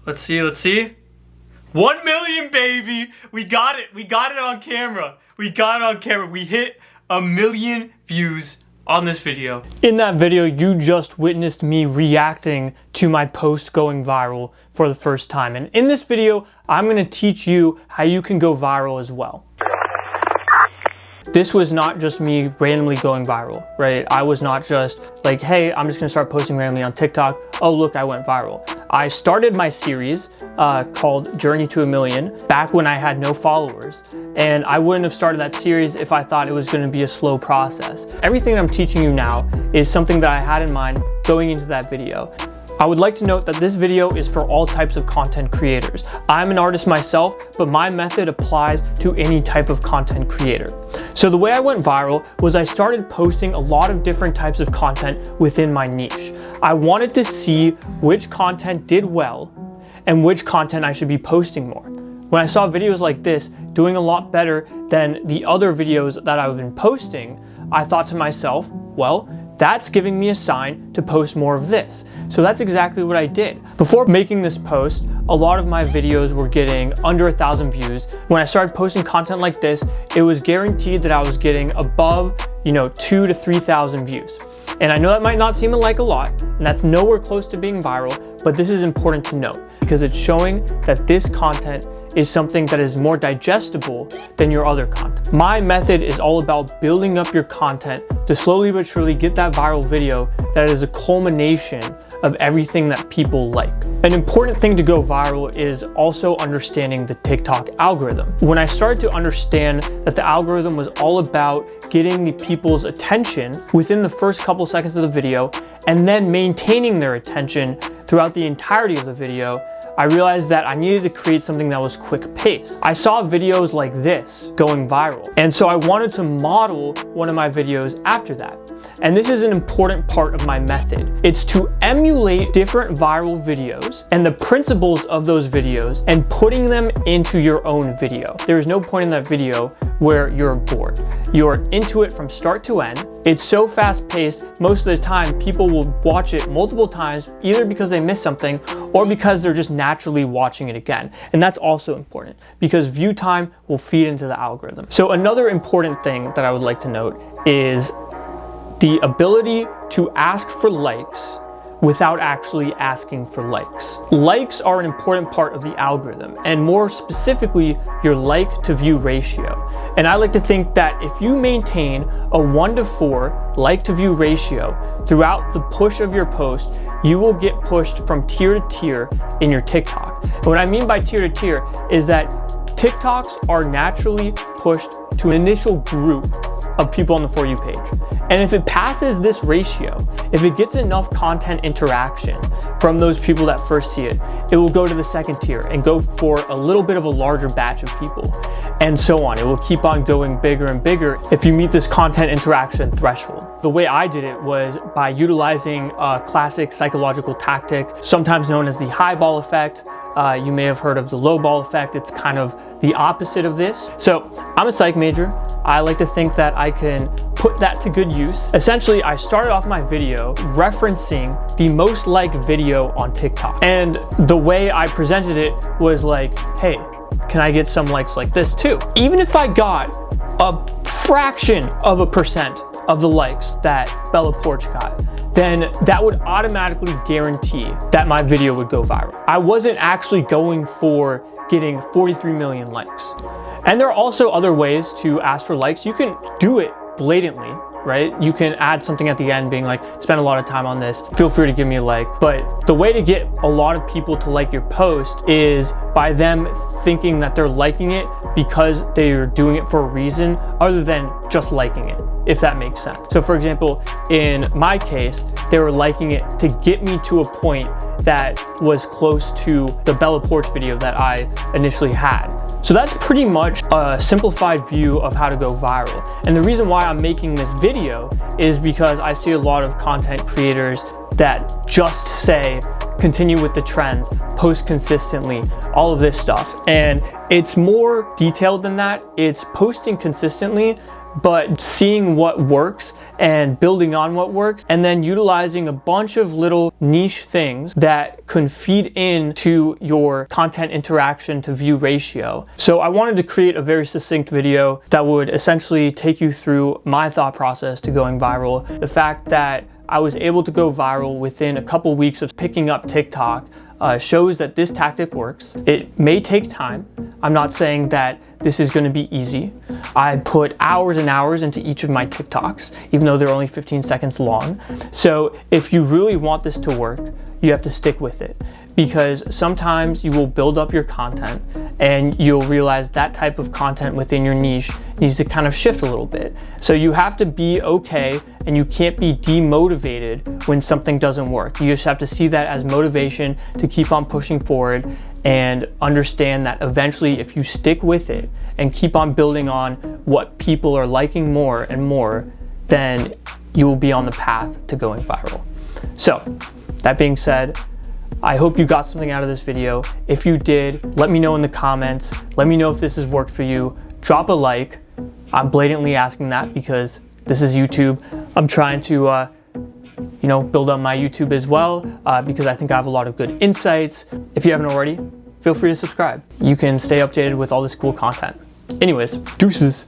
Let's see. 1 million, baby! We got it on camera. We hit 1 million views on this video. In that video, you just witnessed me reacting to my post going viral for the first time. And in this video, I'm gonna teach you how you can go viral as well. This was not just me randomly going viral, right? I was not just like, hey, I'm just gonna start posting randomly on TikTok. Oh, look, I went viral. I started my series called Journey to a Million back when I had no followers. And I wouldn't have started that series if I thought it was gonna be a slow process. Everything that I'm teaching you now is something that I had in mind going into that video. I would like to note that this video is for all types of content creators. I'm an artist myself, but my method applies to any type of content creator. So the way I went viral was I started posting a lot of different types of content within my niche. I wanted to see which content did well and which content I should be posting more. When I saw videos like this doing a lot better than the other videos that I've been posting, I thought to myself, well, that's giving me a sign to post more of this. So that's exactly what I did. Before making this post, a lot of my videos were getting under 1,000 views. When I started posting content like this, it was guaranteed that I was getting above, 2,000 to 3,000 views. And I know that might not seem like a lot, and that's nowhere close to being viral, but this is important to note because it's showing that this content is something that is more digestible than your other content. My method is all about building up your content to slowly but surely get that viral video that is a culmination of everything that people like. An important thing to go viral is also understanding the TikTok algorithm. When I started to understand that the algorithm was all about getting the people's attention within the first couple seconds of the video and then maintaining their attention throughout the entirety of the video, I realized that I needed to create something that was quick paced. I saw videos like this going viral, and so I wanted to model one of my videos after that. And this is an important part of my method. It's to emulate different viral videos and the principles of those videos and putting them into your own video. There's no point in that video where you're bored. You're into it from start to end. It's so fast paced, most of the time people will watch it multiple times, either because they missed something or because they're just naturally watching it again. And that's also important because view time will feed into the algorithm. So another important thing that I would like to note is the ability to ask for likes without actually asking for likes. Likes are an important part of the algorithm, and more specifically, your like to view ratio. And I like to think that if you maintain a 1:4 like to view ratio throughout the push of your post, you will get pushed from tier to tier in your TikTok. And what I mean by tier to tier is that TikToks are naturally pushed to an initial group of people on the For You page. And if it passes this ratio, if it gets enough content interaction from those people that first see it, it will go to the second tier and go for a little bit of a larger batch of people, and so on. It will keep on going bigger and bigger if you meet this content interaction threshold. The way I did it was by utilizing a classic psychological tactic, sometimes known as the high ball effect. You may have heard of the low ball effect. It's kind of the opposite of this. So I'm a psych major. I like to think that I can put that to good use. Essentially, I started off my video referencing the most liked video on TikTok. And the way I presented it was like, hey, can I get some likes like this too? Even if I got a fraction of a percent of the likes that Bella Poarch got, then that would automatically guarantee that my video would go viral. I wasn't actually going for getting 43 million likes. And there are also other ways to ask for likes. You can do it blatantly, right? You can add something at the end being like, spend a lot of time on this, feel free to give me a like. But the way to get a lot of people to like your post is by them thinking that they're liking it because they're doing it for a reason other than just liking it, if that makes sense. So for example, in my case, they were liking it to get me to a point that was close to the Bella Poarch video that I initially had. So that's pretty much a simplified view of how to go viral. And the reason why I'm making this video is because I see a lot of content creators that just say, continue with the trends, post consistently, all of this stuff. And it's more detailed than that. It's posting consistently, but seeing what works and building on what works, and then utilizing a bunch of little niche things that can feed into your content interaction to view ratio. So I wanted to create a very succinct video that would essentially take you through my thought process to going viral. The fact that I was able to go viral within a couple weeks of picking up TikTok shows that this tactic works. It may take time. I'm not saying that this is going to be easy. I put hours and hours into each of my TikToks, even though they're only 15 seconds long. So if you really want this to work, you have to stick with it, because sometimes you will build up your content and you'll realize that type of content within your niche needs to kind of shift a little bit. So you have to be okay, and you can't be demotivated when something doesn't work. You just have to see that as motivation to keep on pushing forward, and understand that eventually if you stick with it and keep on building on what people are liking more and more, then you will be on the path to going viral. So that being said, I hope you got something out of this video. If you did, let me know in the comments. Let me know if this has worked for you. Drop a like. I'm blatantly asking that because this is YouTube. I'm trying to build up my YouTube as well, because I think I have a lot of good insights. If you haven't already, feel free to subscribe. You can stay updated with all this cool content. Anyways, deuces.